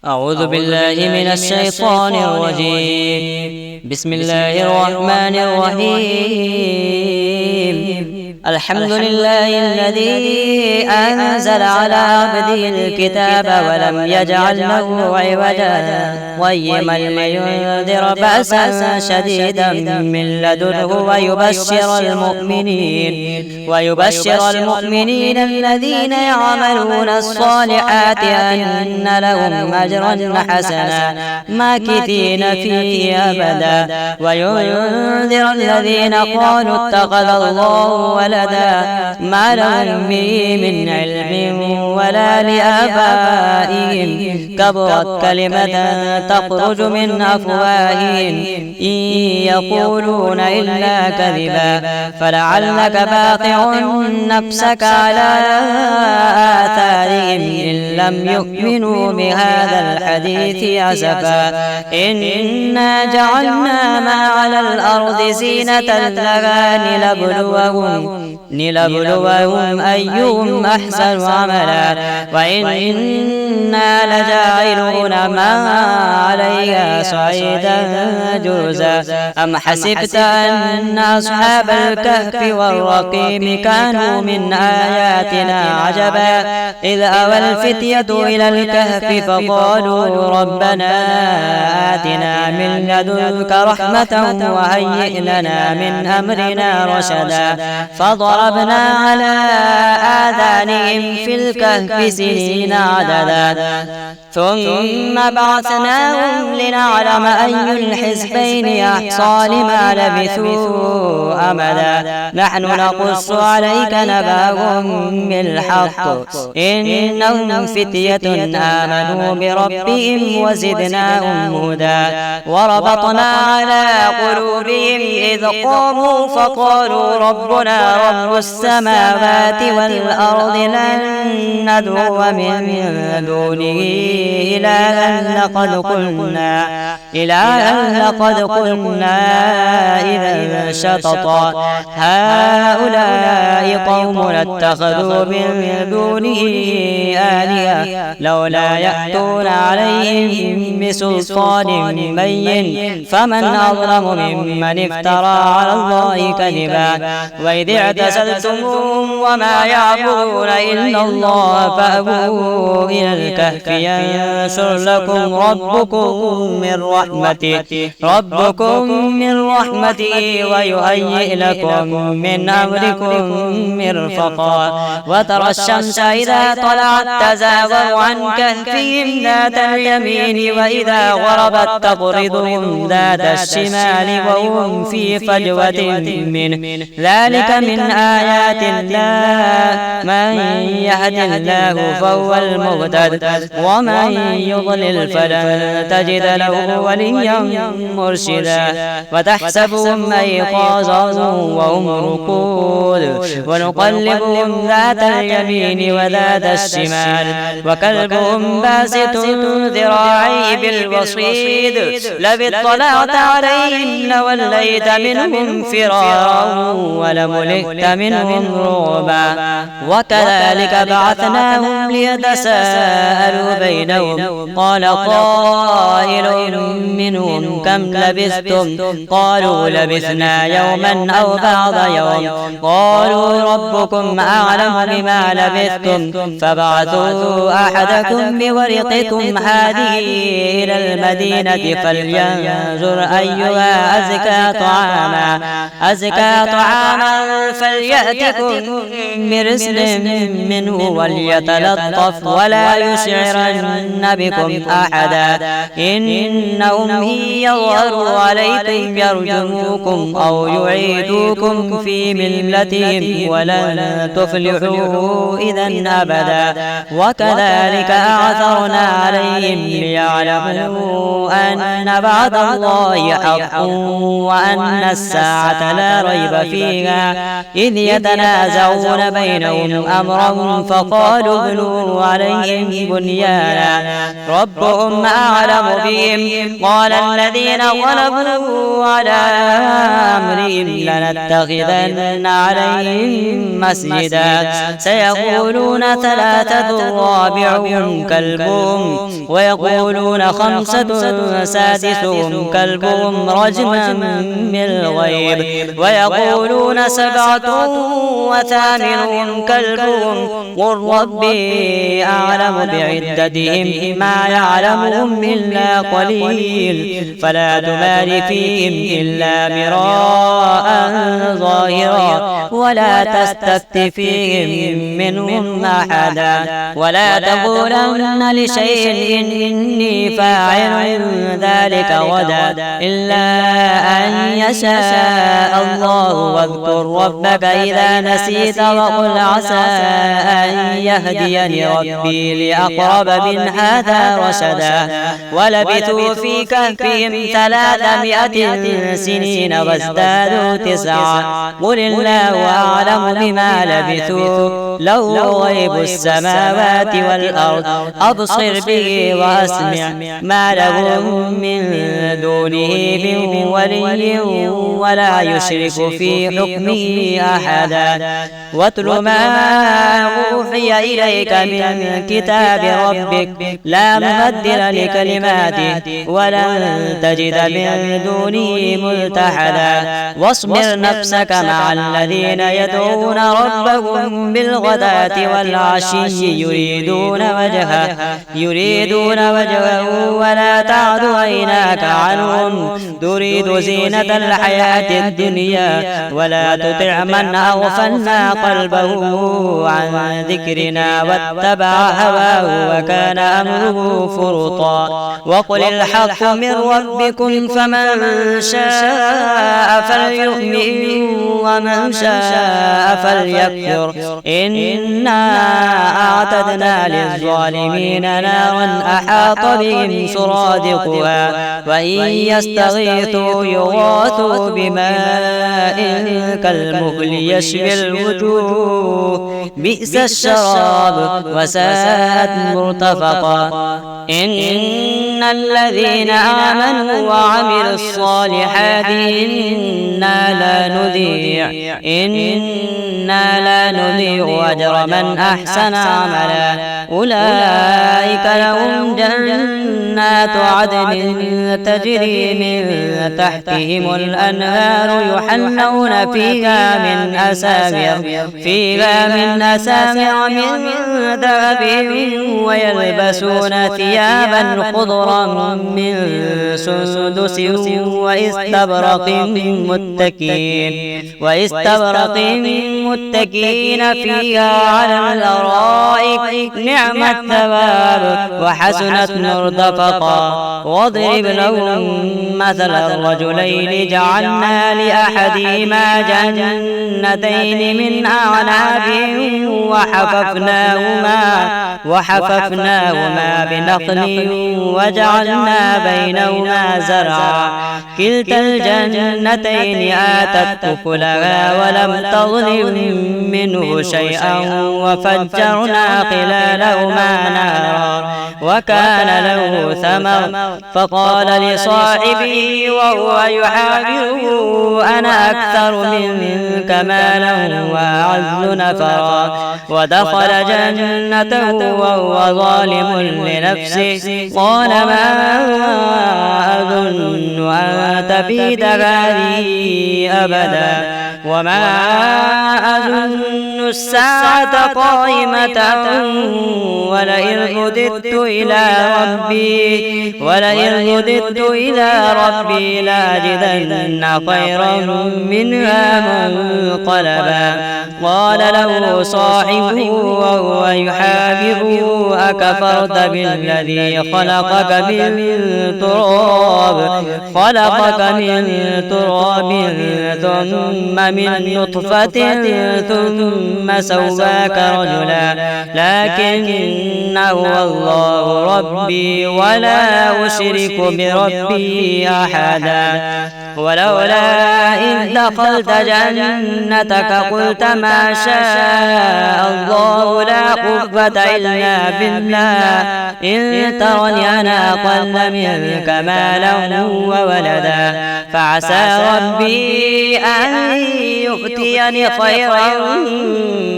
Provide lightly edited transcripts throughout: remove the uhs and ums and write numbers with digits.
أعوذ بالله من الشيطان الرجيم. بسم الله الرحمن الرحيم. الحمد لله الذي أنزل على عبده الكتاب ولم يجعل له عوجا قيما لينذر بأسا شديدا من لدنه ويبشر المؤمنين الذين يعملون الصالحات أن لهم أجرا حسنا ماكثين فيه أبدا وينذر الذين قالوا اتخذ الله ولدا ما لهم به من علم ولا لآبائهم كبرت كلمة تخرج من أفواههم إن يقولون إلا كذبا فلعلك باقع نفسك على آثارهم إن لم يؤمنوا بهذا الحديث أسفا إنا جعلنا ما على الأرض زينة لها لنبلوهم أيهم أحسن عملا وإنا لجاعلون ما عليها صعيدا جرزا أم حسبت أن أصحاب الكهف والرقيم كانوا من آياتنا عجبا إذ أوى الفتية إلى الكهف فقالوا ربنا آتنا من لدنك رحمة وهيئ لنا من أمرنا رشدا فضربنا على آذانهم في الكهف سنين عددا ثم بعثناهم لنعلم أي الحزبين أحصى لما لبثوا أمدا نحن نقص عليك نبأهم بالحق إنهم فتية آمنوا بربهم وزدناهم هدى وربطنا على قلوبهم إذ قاموا فقالوا ربنا رب السماوات والأرض لن ندعو من دونه إلها لقد قلنا إذا شططا هؤلاء قوم اتخذوا من دونه آلهة لولا يأتون عليهم بسلطان بين فمن أظلم ممن افترى على الله كذبا وإذ اعتزلتموهم وما يعبدون إلا الله فأووا إلى الكهف ينشر لكم ربكم من رحمته ويهيئ لكم من أمركم مرفقا وترى الشمس إذا طلعت تزاور عن كهفهم ذات اليمين وإذا غربت تقرضهم ذات الشمال وهم في فجوة منه ذلك من آيات الله من يهد الله فهو المهتد ومن يضلل فلن تجد له وليا مرشدا وتحسبهم أيقاظا وهم رقود ونقلبهم ذات اليمين وذات الشمال وكلبهم باسط ذراعيه بالوصيد لو اطلعت عليهم لوليت منهم فرارا ولملئت منهم رعبا وكذلك بعثناهم ليتساءلوا بينهم قال قائل منهم كم لبثتم قالوا لبثنا يوما أو بعض يوم قالوا ربكم أعلم بما لبثتم فابعثوا أحدكم بورقكم هذه إلى المدينة فلينظر أيها أزكى طعاما فليأتكم برزق منه وليتلطف ولا يشعرن بكم أحدا إنهم إن يظهروا عليكم يرجموكم أو يعيدوكم في ملتهم ولن تفلحوا إذا أبدا وكذلك أعثرنا عليهم ليعلموا أن بعد الله حق وأن الساعة لا ريب فيها إذ يتنازعون بينهم أمرهم فقالوا ابنوا عليهم بنيانا مكانا ربهم أعلم بهم قال الذين غلبوا على أمرهم لنتخذن عليهم مسجدا سيقولون ثلاثة رابعهم كلبهم ويقولون خمسة سادسهم كلبهم رجما بالغيب ويقولون سبعة وثامنهم كلبهم قل ربي أعلم بعدتهم ما يعلمهم إلا قليل فلا تمار فيهم إلا مراء ظاهرا ولا تستفت فيهم منهم أحدا ولا تقولن لشيء إني فاعل ذلك غدا إلا أن يشاء الله واذكر ربك إذا نسيت وقل عسى أن يهديني ربي لأقرب من هذا رشدا ولبثوا في كهفهم 300 سنين وازدادوا 9 قل الله أعلم بما لبثوا له غيب السماوات والأرض أبصر به وأسمع ما لهم من دونه من ولي ولا يشرك في حكمه أحدا واتل ما أوحي إليك من كتاب ربك لا مبدل لكلماته ولن تجد من دونه ملتحدا واصبر نفسك مع الذين يدعون ربهم بالغداة والعشي يريدون وجهه ولا تعد عيناك عنهم تريد زينة الحياة الدنيا ولا تطع من أغفلنا قلبه عن ذكرنا واتبع هواه وكان أمره فرطا وقل الحق من ربكم فمن شاء فليؤمن ومن شاء فليكفر إنا أعتدنا للظالمين نارا أحاط بهم سرادقها وإن يستغيثوا يغاثوا بماء كالمهل يشوي الوجوه بئس الشراب وساءت مرتفقا إن الذين آمنوا وعملوا الصالحات إنا لا نضيع أجر من أحسن عملا أولئك لهم جنات عدن تجري من تحتهم الأنهار يحلون فيها من أسامر من ذهب ويلبسون ثيابا خضرا من سندس واستبرق متكئين فيها على الأرائك نعم الثواب وحسنت مرتفقا واضرب لهم مثل الرجلين جعلنا لأحدهما جنتين من أعناب وحففناهما بنخل وجعلنا بينهما زرعا كلتا الجنتين آتت أكلها ولم تظلم منه شيئا وفجرنا خلالهما نهرا وكان له ثمر فقال لصاحبه وهو يحاوره أنا أكثر منك مالا وأعز نفرا ودخل جنته وهو ظالم لنفسه قال ما أظن أن تبيد هذه أبدا وما أظن الساعة قائمة ولئن رددت إلى ربي لأجدن خيرا منها منقلبا قال له صاحبه وهو يحاوره أكفرت بالذي خلقك من تراب ثم من نطفة ثم سواك رجلا لكن هو الله ربي ولا أشرك بربي أحدا ولولا إذ دخلت جنتك قلت ما شاء الله لا قوة إلا بالله إن ترني أنا أقل منك مالا وولدا فعسى ربي أن يؤتيني خيرا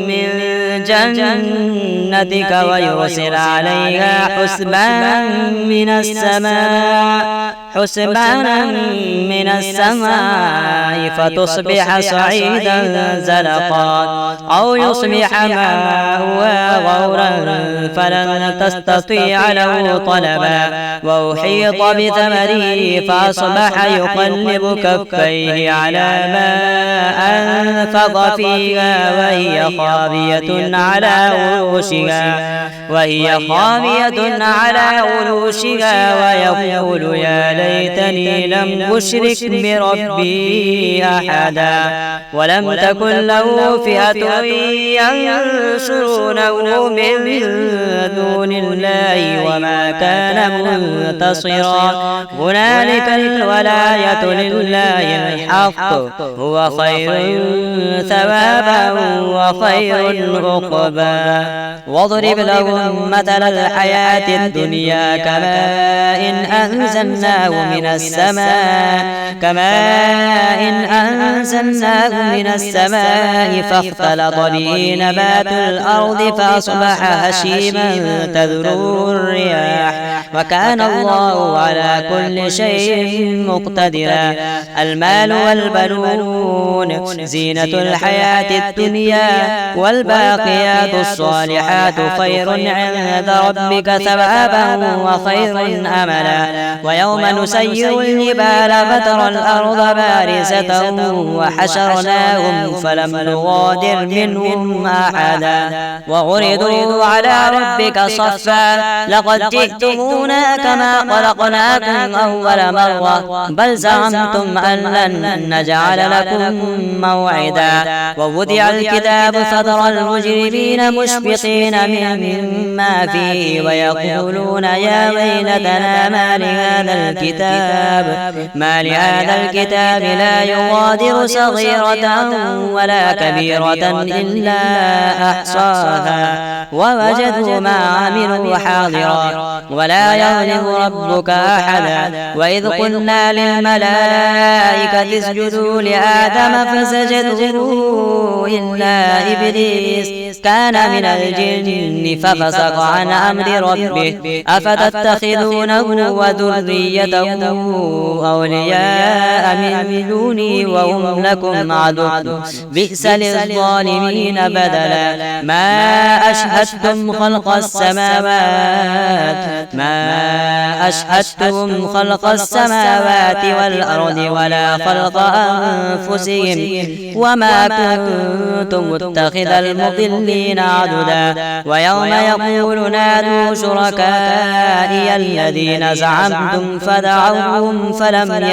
من جنتك ويرسل عليها حسبانا من السماء فتصبح صعيدا زلقا أو يصبح ماؤها غورا فلن تستطيع له طلبا وأحيط بثمره فأصبح يقلب كفيه على ما أنفق فيها وهي خاوية على عروشها ويقول يا ليتني لم أشرك بربي أحدا ولم تكن له فئة ينصرونه من دون الله وما كان منتصرا هنالك الولاية لله الحق هو خير ثوابا وخير عقبا واضرب لهم مثل الحياة الدنيا كماء أنزلناه من السماء فاختلط به نبات الأرض فأصبح هشيما تذروه الرياح وكان الله على كل شيء مقتدرا المال والبنون زينة الحياة الدنيا والباقيات الصالحات خير عند ربك ثوابا وخير أملا ويوم نسير الجبال فترى الأرض بارزة وحشرناهم فلم نغادر منهم أحدا وعرضوا على ربك صفا لقد جئتمونا كما خلقناكم أول مرة بل زعمتم أن لن نجعل لكم موعدا ووضع الكتاب فترى المجرمين مشفقين مما فيه ويقولون يا ويلتنا ما لهذا الكتاب لا يغادر صغيرة ولا كبيرة إلا أحصاها ووجدوا ما عملوا حاضرا ولا يظلم ربك أحدا وإذ قلنا للملائكة اسجدوا لآدم فسجدوا إلا إبليس كان من الجن ففسق عن أمر ربه أفتتخذونه وذريته أولياء من دوني وهم لكم عدو بئس للظالمين بدلا ما أشهدتهم خلق السماوات والأرض ولا خلق أنفسهم وما كنت متخذ المضلين عددا ويوم يقول نادوا شركائي الذين زعمتم فدعوهم فلم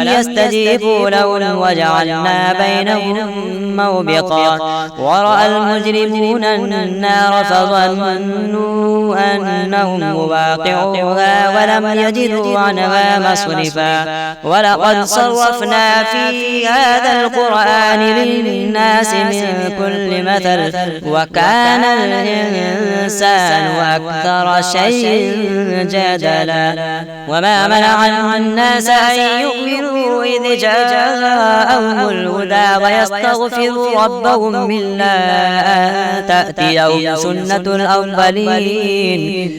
يستجيبوا لهم وجعلنا بينهم موبقا ورأى المجرمون النار فظنوا أنهم مواقعوها ولم يجدوا عنها مصرفا ولقد صرفنا في هذا القرآن للناس من كل مثل وكان الإنسان أكثر شيء جدلا وما منع الناس أن يؤمنوا إذ جاءهم الهدى ويستغفروا ربهم إلا أن تأتيهم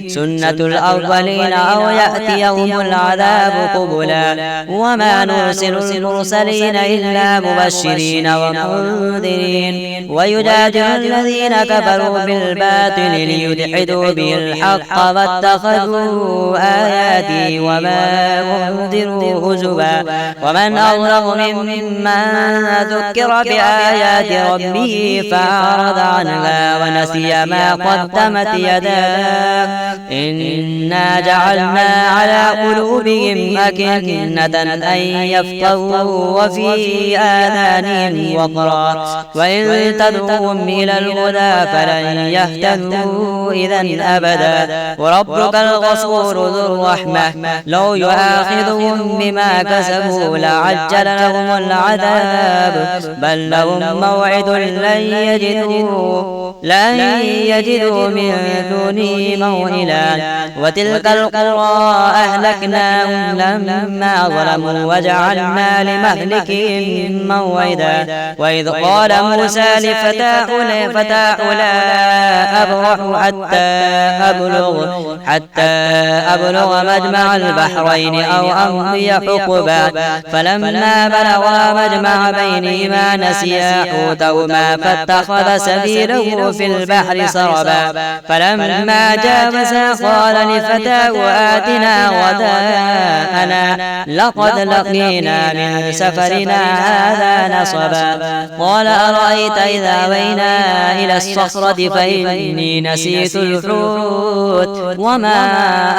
سنة الأولين أو يأتيهم العذاب قبلا وما نرسل المرسلين إلا مبشرين ومنذرين ويجادل الذين كفروا بالباطل ليدحدوا به الحق واتخذوا آياتي وما أنذروا هزوا ومن أظلم ممن ذكر بآيات ربه فأعرض عنها ونسي ما قدمت يداه إنا جعلنا على قلوبهم أكنة أن يفقهوا وفي آذانهم وقرا وإن وإن تدعوهم إلى الهدى فلن يهتدوا إذا أبدا وربك الغفور ذو الرحمة لو يؤاخذهم بما كسبوا لعجل لهم العذاب بل لهم موعد لن يجدوا من دونه موئلا وتلك القرى أهلكناهم لما ظلموا وجعلنا لمهلكهم موعدا وإذ قال موسى لفتاه لا أبرح حتى أبلغ مجمع البحرين أو أمضي حقبا فلما بلغا مجمع بينهما نسيا حوتهما فاتخذ سبيله في البحر سربا فلما جاوزا قال لفتاه آتنا غداءنا لقد لقينا من سفرنا هذا نصبا قال أرأيت إذا أوينا إلى الصخرة فإني نسيت الحوت وما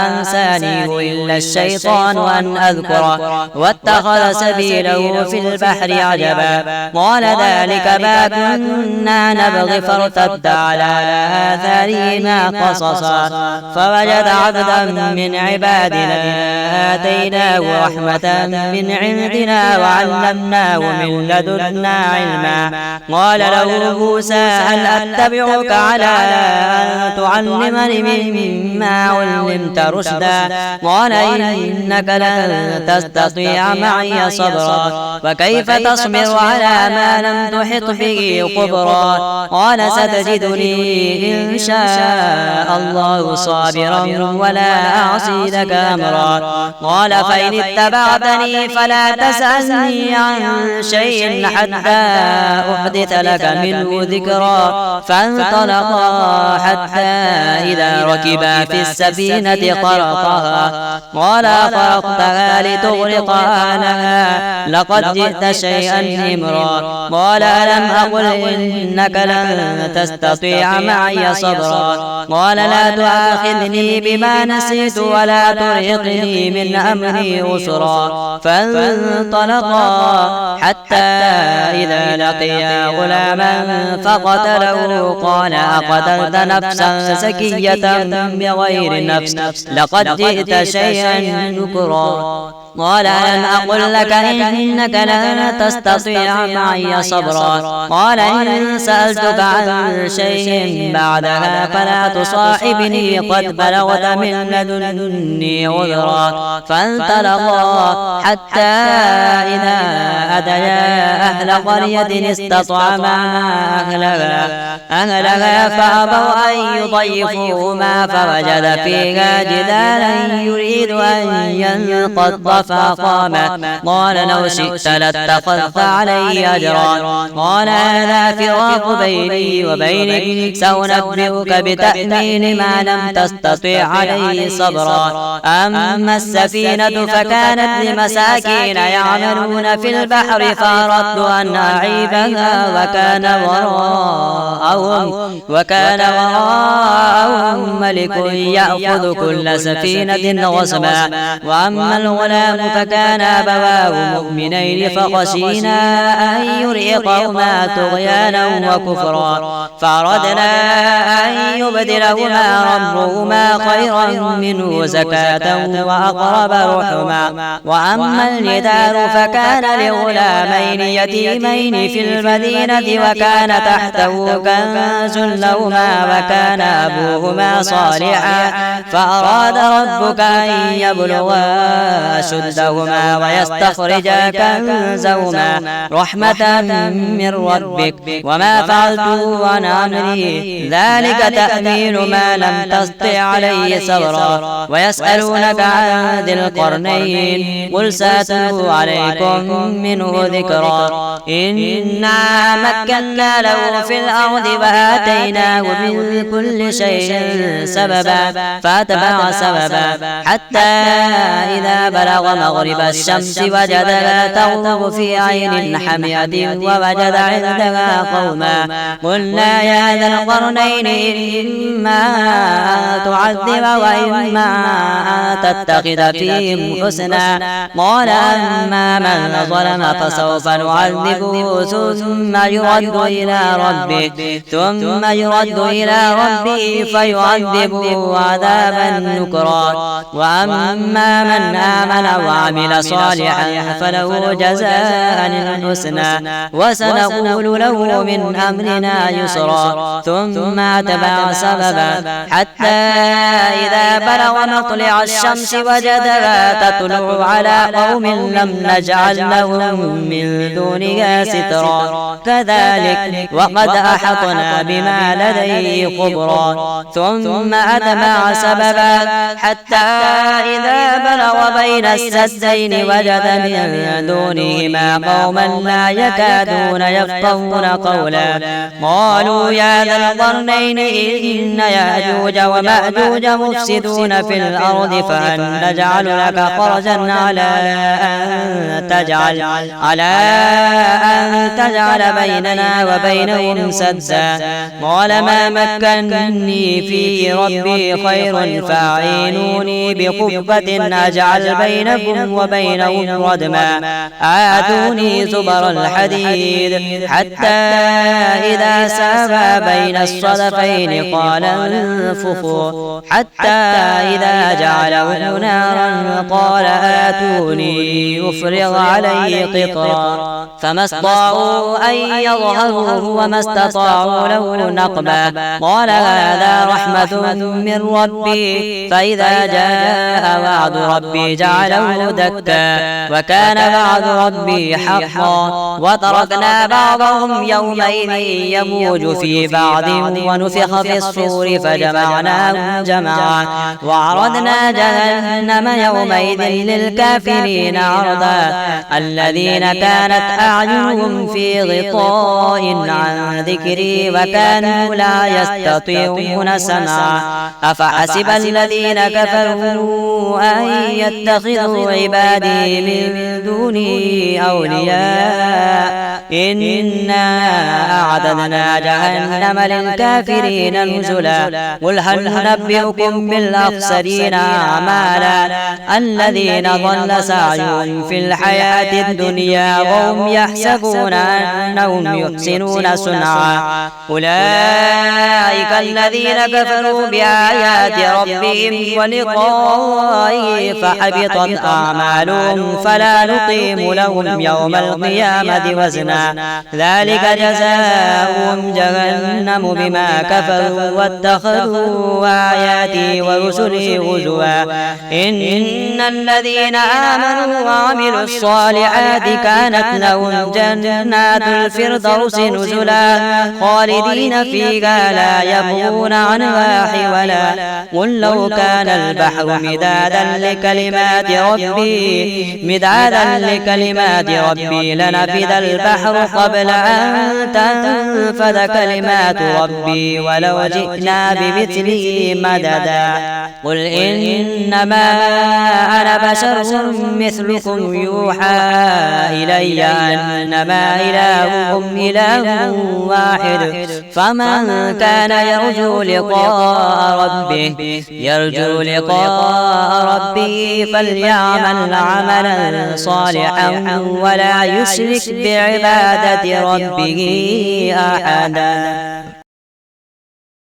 أنسانيه إلا الشيطان أن أذكره واتخذ سبيله في البحر عجبا قال ذلك ما كنا نبغي فارتد على آثارهما قصصا فوجد عبدا من عبادنا آتيناه رحمة من عندنا وعلمناه من لدنا علما قال له موسى هل أتبعك على أن تعلمني مما علمت رشدا قال إنك لن تستطيع معي صبرا وكيف تصبر على ما لم تحط به خبرا قال ستجدني إن شاء الله صابرا ولا أعصي لك أمرا قال فإن اتبعتني فلا تسألني عن شيء حتى أحدث لك منه ذكرا فانطلقا حتى إذا ركبا في السفينة خرقها قال خرقتها لتغرق أهلها لقد جئت شيئا إمرا قال ألم أقل إنك لن تستطيع معي صبرا قال لا تؤاخذني بما نسيت ولا ترهقني من أمري عسرا فانطلقا حتى إذا لقيا غلاما فقتله قال أقتلت نفسا زكية بغير نفس لقد جئت شيئا نكرا قال ألم أقل لك إنك لن تستطيع معي صبرا قال إن سألتك عن شيء بعدها فلا تصاحبني قد بلغت من لدني عذرا فانطلقا حتى إذا أتيا أهل قرية استطعما أهلها فأبوا أن يضيفوهما فوجد فيها جدارا يريد أن ينقض فقام قال لو شئت لاتخذت علي أجرا قال هذا فراق بيني وبينك سأنبئك بتأمين ما لم تستطع عليه صبرا أما السفينة فكانت لمساكين يعملون في البحر فأردت أن أعيبها وكان وراءهم ملك يأخذ كل سفينة غصبا وأما الغلام فكان أبواه مؤمنين فخشينا أن يرهقهما طغيانا وكفرا فأردنا أن يبدلهما ربهما خيرا منه زكاة وأقرب رحما وأما الجدار فكان لغلامين يتيمين في المدينة وكان تحته كنز لهما وكان أبوهما صالحا فأراد ربك أن يبلغا أشدهما ويستخرجا كنزهما رحمة من ربك وما فعلته عن أمري ذلك تأويل ما لم تستطع عليه صبرا ويسألونك عن ذي القرنين قل سأتلو عليكم منه ذكرا إنا مكنا له في الأرض وآتيناه من كل شيء سببا فأتبع سببا حتى إذا بلغ بلغ مغرب الشمس وجدها تغرب في عين حمية ووجد عندها قوما قلنا يا ذا القرنين إما تعذب وإما تتخذ فيهم حسنا قال أما من ظلم فسوف نعذبه ثم يرد إلى ربه فيعذبه عذابا نكرا وأما من آمن وعمل صالحا فله جزاء الحسنى وسنقول له من أمرنا يسرا ثم أتبع سببا حتى إذا بلغ مطلع الشمس وجدها تطلع على قوم لم نجعل لهم من دونها سترا كذلك وقد أحطنا بما لديه خبرا ثم أتبع سببا حتى إذا بلغ بين السدين وجد من دونهما قوما لا يكادون يفقهون قولا قالوا يا ذا القرنين إن يأجوج ومأجوج مفسدون في الأرض فهل نجعل لك خرجا على أن تجعل بيننا وبينهم سدا قال ما مكنني فيه ربي خير فاعينوني بقوة أجعل بينكم وبينهم ردما آتوني زبر الحديد حتى إذا ساوى بين الصدفين قال انفخوا حتى إذا جعله نارا قال آتوني يفرغ عليه قطرا فما استطاعوا أن يظهروه وما استطاعوا له نقبا قال هذا رحمة من ربي فإذا جاء وعد ربي جعله دكا وكان وعد ربي حقا وتركنا بعضهم يومئذ يموج في بعض ونفخ في الصور فجمعناهم جمعا وعرضنا جهنم يومئذ للكافرين عرضا الذين كانت أعينهم في غطاء عن ذكري وكانوا لا يستطيعون سمعا أفحسب الذين كفروا أن يتخذوا عبادي من دوني أولياء إنا أعددنا جهنم للكافرين نزلا قل هل ننبئكم بالأخسرين أعمالا الذين ضل سعيهم في الحياة الدنيا وهم يحسبون أنهم يحسنون صنعا أولئك الذين كفروا بآيات ربهم ولقائه فحبطت أعمالهم فلا نقيم لهم يوم القيامة وزنا ذلك جزاؤهم جهنم بما كفروا واتخذوا آياتي ورسلي هزوا إن الذين آمنوا وعملوا الصالحات كانت لهم جنات الفردوس نزلا خالدين فيها لا يبغون عنها حولا قل لو كان البحر مدادا لكلمات ربي لنفد البحر قبل أن تنفد كلمات ربي ولو جئنا بمثله مددا قل إنما أنا بشر مثلكم يوحى إلي أنما إلهكم إله واحد فمن كان يرجو لقاء ربه فليعمل عملا صالحا ولا يشرك بعبادة ربه أحدا.